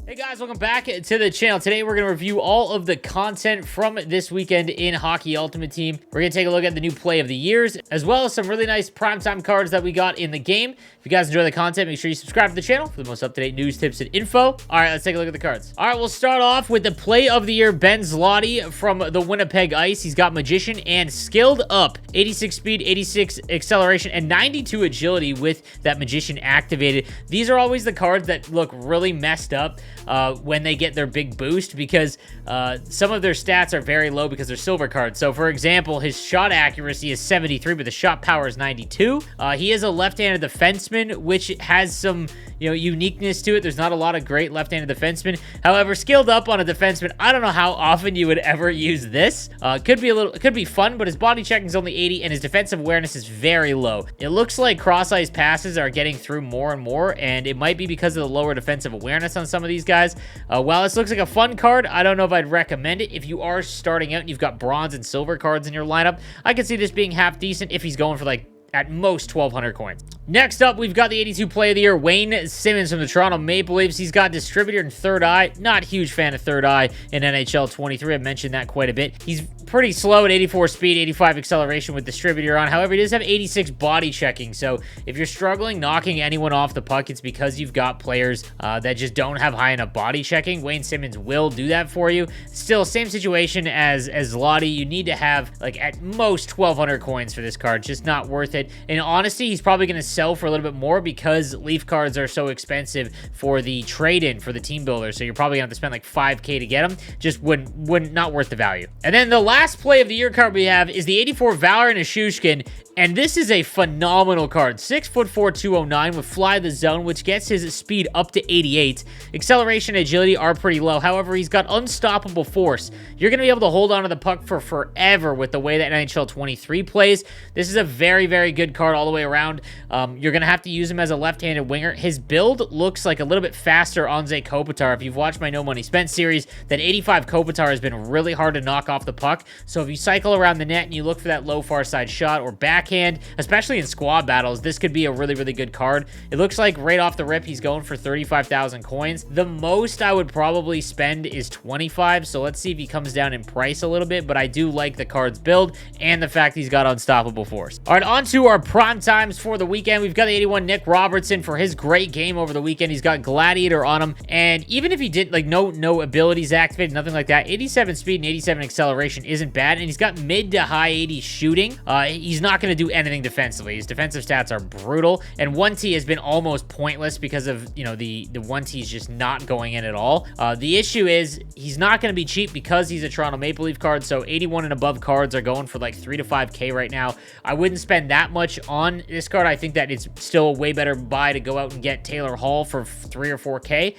Hey guys, welcome back to the channel. Today we're going to review all of the content from this weekend in Hockey Ultimate Team. We're going to take a look at the new play of the years, as well as some really nice primetime cards that we got in the game. If you guys enjoy the content, make sure you subscribe to the channel for the most up-to-date news, tips, and info. All right, let's take a look at the cards. All right, we'll start off with the play of the year, Ben ZLOTY from the Winnipeg Ice. He's got Magician and Skilled Up. 86 speed, 86 acceleration, and 92 agility with that Magician activated. These are always the cards that look really messed up when they get their big boost, because some of their stats are very low because they're silver cards. So for example, his shot accuracy is 73, but the shot power is 92. He is a left-handed defenseman, which has some, uniqueness to it. There's not a lot of great left-handed defensemen. However, Skilled Up on a defenseman, I don't know how often you would ever use this. Could be fun, but his body checking is only 80 and his defensive awareness is very low. It looks like cross-ice passes are getting through more and more, and it might be because of the lower defensive awareness on some of these guys. While this looks like a fun card, I don't know if I'd recommend it. If you are starting out and you've got bronze and silver cards in your lineup, I could see this being half decent if he's going for like at most 1,200 coins. Next up, we've got the 82 play of the year, Wayne Simmonds from the Toronto Maple Leafs. He's got Distributor and Third Eye. Not a huge fan of Third Eye in NHL 23. I've mentioned that quite a bit. He's pretty slow at 84 speed, 85 acceleration with Distributor on. However, he does have 86 body checking. So if you're struggling knocking anyone off the puck, it's because you've got players that just don't have high enough body checking. Wayne Simmonds will do that for you. Still, same situation as ZLOTY. You need to have like at most 1,200 coins for this card. Just not worth it. In honesty, he's probably going to sell for a little bit more because Leaf cards are so expensive for the trade-in for the team builder. So you're probably going to have to spend like $5K to get them. Just wouldn't not worth the value. And then the last play of the year card we have is the 84 Valor Nichushkin. And this is a phenomenal card. 6'4", 209 with Fly the Zone, which gets his speed up to 88. Acceleration and agility are pretty low. However, he's got unstoppable force. You're going to be able to hold on to the puck for forever with the way that NHL 23 plays. This is a very, very good card all the way around. You're going to have to use him as a left-handed winger. His build looks like a little bit faster Anze Kopitar. If you've watched my No Money Spent series, that 85 Kopitar has been really hard to knock off the puck. So if you cycle around the net and you look for that low far side shot or backhand, especially in squad battles, this could be a really, really good card. It looks like right off the rip, he's going for 35,000 coins. The most I would probably spend is 25, so let's see if he comes down in price a little bit, but I do like the card's build and the fact he's got unstoppable force. All right, on to our prime times for the weekend. We've got the 81 Nick Robertson for his great game over the weekend. He's got Gladiator on him, and even if he did, like, no abilities activated, nothing like that, 87 speed and 87 acceleration isn't bad, and he's got mid to high 80s shooting. He's not going to do anything defensively. His defensive stats are brutal, and 1T has been almost pointless because of, the 1T is just not going in at all. The issue is he's not going to be cheap because he's a Toronto Maple Leaf card, so 81 and above cards are going for like 3 to 5K right now. I wouldn't spend that much on this card. I think that it's still a way better buy to go out and get Taylor Hall for 3 or 4K.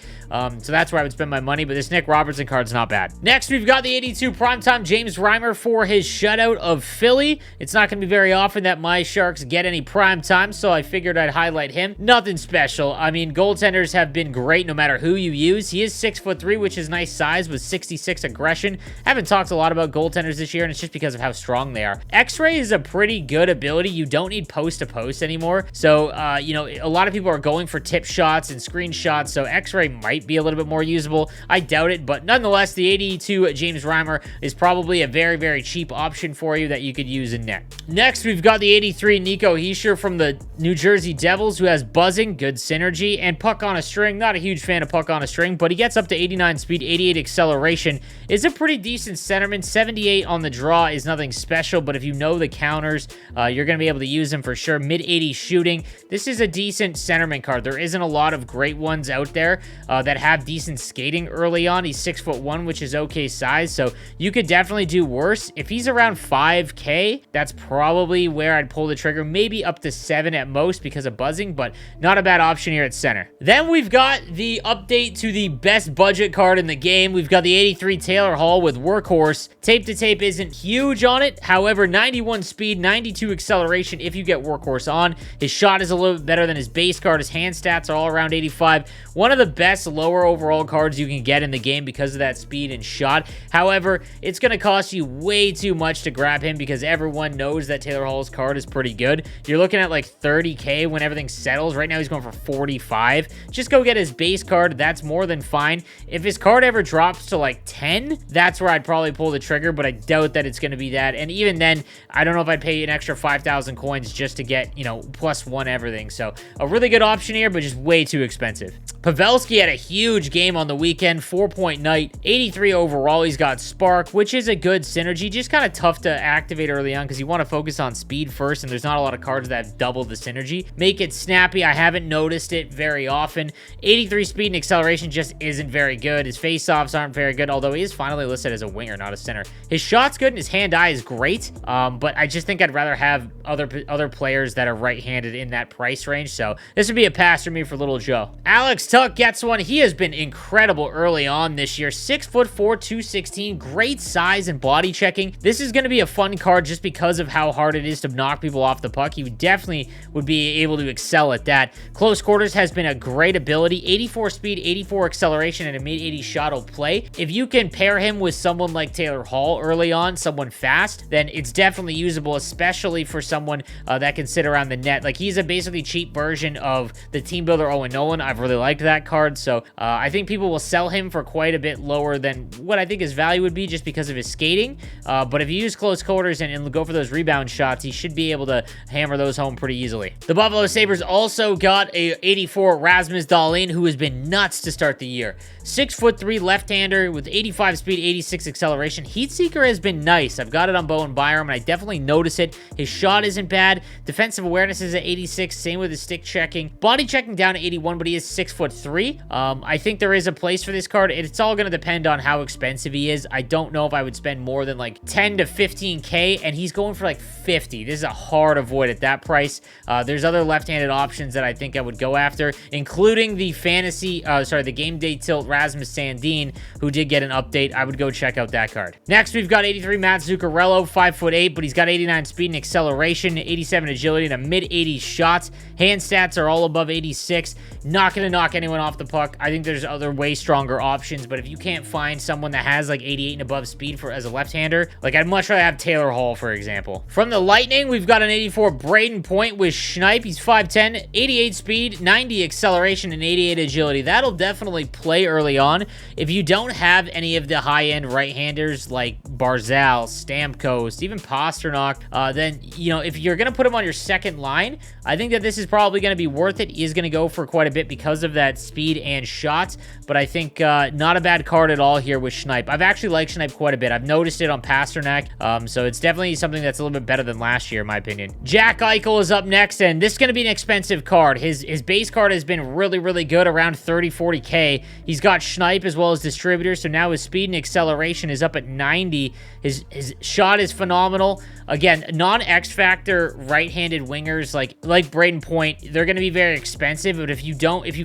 So that's where I would spend my money, but this Nick Robertson card's not bad. Next, we've got the 82 primetime James REIMER for his shutout of Philly. It's not going to be very often that my Sharks get any prime time, so I figured I'd highlight him. Nothing special. I mean, goaltenders have been great no matter who you use. He is 6'3", which is nice size with 66 aggression. Haven't talked a lot about goaltenders this year, and it's just because of how strong they are. X-ray is a pretty good ability. You don't need post-to-post anymore, so, a lot of people are going for tip shots and screenshots, so X-ray might be a little bit more usable. I doubt it, but nonetheless, the 82 James REIMER is probably a very, very cheap option for you that you could use in net. Next, we've got the 83 Nico Hischier from the New Jersey Devils, who has buzzing, good synergy, and puck on a string. Not a huge fan of puck on a string, but he gets up to 89 speed, 88 acceleration. Is a pretty decent centerman. 78 on the draw is nothing special, but if you know the counters, you're going to be able to use him for sure. Mid-80 shooting. This is a decent centerman card. There isn't a lot of great ones out there that have decent skating early on. He's 6'1", which is okay size, so you could definitely do worse. If he's around 5K, that's probably where I'd pull the trigger. Maybe up to 7 at most because of buzzing, but not a bad option here at center. Then we've got the update to the best budget card in the game. We've got the 83 Taylor Hall with Workhorse. Tape to tape isn't huge on it. However, 91 speed, 92 acceleration if you get Workhorse on. His shot is a little bit better than his base card. His hand stats are all around 85. One of the best lower overall cards you can get in the game because of that speed and shot. However, it's going to cost you way too much to grab him because everyone knows that Taylor Hall is overall's card is pretty good. You're looking at like 30K when everything settles. Right now, he's going for 45. Just go get his base card. That's more than fine. If his card ever drops to like 10, that's where I'd probably pull the trigger, but I doubt that it's going to be that. And even then, I don't know if I'd pay an extra 5,000 coins just to get, you know, +1 everything. So a really good option here, but just way too expensive. Pavelski had a huge game on the weekend, 4-point night, 83 overall. He's got Spark, which is a good synergy. Just kind of tough to activate early on because you want to focus on speed first, and there's not a lot of cards that have double the synergy. Make it snappy. I haven't noticed it very often. 83 speed and acceleration just isn't very good. His face-offs aren't very good, although he is finally listed as a winger, not a center. His shot's good, and his hand-eye is great, but I just think I'd rather have other players that are right-handed in that price range, so this would be a pass for me for Little Joe. Alex Tuch gets one. He has been incredible early on this year. 6'4", 216, great size and body checking. This is going to be a fun card just because of how hard it is to knock people off the puck. He definitely would be able to excel at that. Close quarters has been a great ability. 84 speed, 84 acceleration, and a mid-80 shot will play. If you can pair him with someone like Taylor Hall early on, someone fast, then it's definitely usable, especially for someone that can sit around the net. Like, he's a basically cheap version of the Team Builder Owen Nolan. I've really liked that card, so I think people will sell him for quite a bit lower than what I think his value would be just because of his skating. But if you use close quarters and go for those rebound shots, he should be able to hammer those home pretty easily. The Buffalo Sabres also got a 84 Rasmus Dahlin, who has been nuts to start the year. 6'3" left-hander with 85 speed, 86 acceleration. Heat Seeker has been nice. I've got it on Bowen Byram, and I definitely notice it. His shot isn't bad. Defensive awareness is at 86. Same with his stick checking. Body checking down to 81, but he is 6'3". I think there is a place for this card. It's all going to depend on how expensive he is. I don't know if I would spend more than like 10 to 15K, and he's going for like 50. This is a hard avoid at that price. There's other left-handed options that I think I would go after, including the the game day tilt Rasmus Sandin, who did get an update. I would go check out that card. Next, we've got 83 Matt Zuccarello, 5'8", but he's got 89 speed and acceleration, 87 agility, and a mid-80s shots. Hand stats are all above 86. Not going to knock anyone off the puck. I think there's other way stronger options, but if you can't find someone that has like 88 and above speed as a left-hander, like I'd much rather have Taylor Hall, for example. From the Lightning, we've got an 84 Brayden Point with Schneip. He's 5'10", 88 speed, 90 acceleration, and 88 agility. That'll definitely play early on. If you don't have any of the high-end right-handers like Barzal, Stamkos, even Pasternak, then, you know, if you're going to put him on your second line, I think that this is probably going to be worth it. He is going to go for quite a bit because of that speed and shots, but I think not a bad card at all here with Schneip. I've actually liked Schneip quite a bit. I've noticed it on Pasternak, so it's definitely something that's a little bit better than last year, in my opinion. Jack Eichel is up next, and this is going to be an expensive card. His base card has been really, really good, around 30, 40K. He's got Schneip as well as distributor, so now his speed and acceleration is up at 90. His shot is phenomenal. Again, non-X Factor right-handed wingers like Brayden Point, they're going to be very expensive, but if you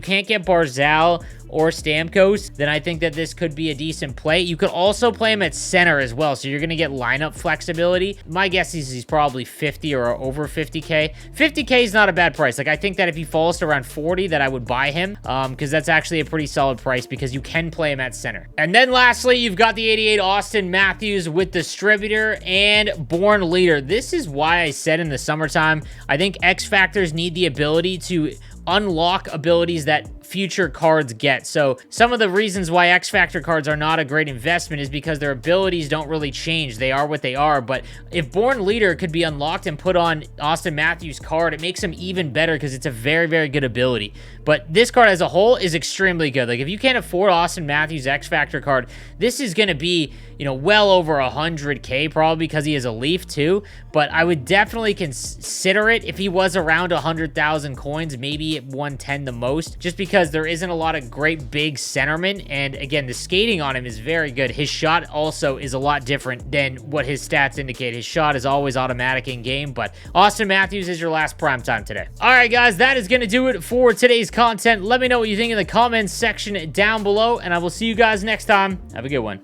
can't get Barzal or Stamkos, then I think that this could be a decent play. You could also play him at center as well, so you're going to get lineup flexibility. My guess is he's probably 50 or over 50K. 50K is not a bad price. Like, I think that if he falls to around 40, that I would buy him, because that's actually a pretty solid price because you can play him at center. And then lastly, you've got the 88 Auston Matthews with distributor and Born Leader. This is why I said in the summertime, I think X Factors need the ability to unlock abilities that future cards get. So some of the reasons why X Factor cards are not a great investment is because their abilities don't really change. They are what they are. But if Born Leader could be unlocked and put on Auston Matthews' card, it makes him even better because it's a very, very good ability. But this card as a whole is extremely good. Like, if you can't afford Auston Matthews' X Factor card, this is going to be, you know, well over 100K probably because he is a Leaf too. But I would definitely consider it if he was around 100,000 coins, maybe at 110 the most, just because there isn't a lot of great big centermen. And again, the skating on him is very good. His shot also is a lot different than what his stats indicate. His shot is always automatic in game, but Auston Matthews is your last primetime today. All right, guys, that is going to do it for today's content. Let me know what you think in the comments section down below, and I will see you guys next time. Have a good one.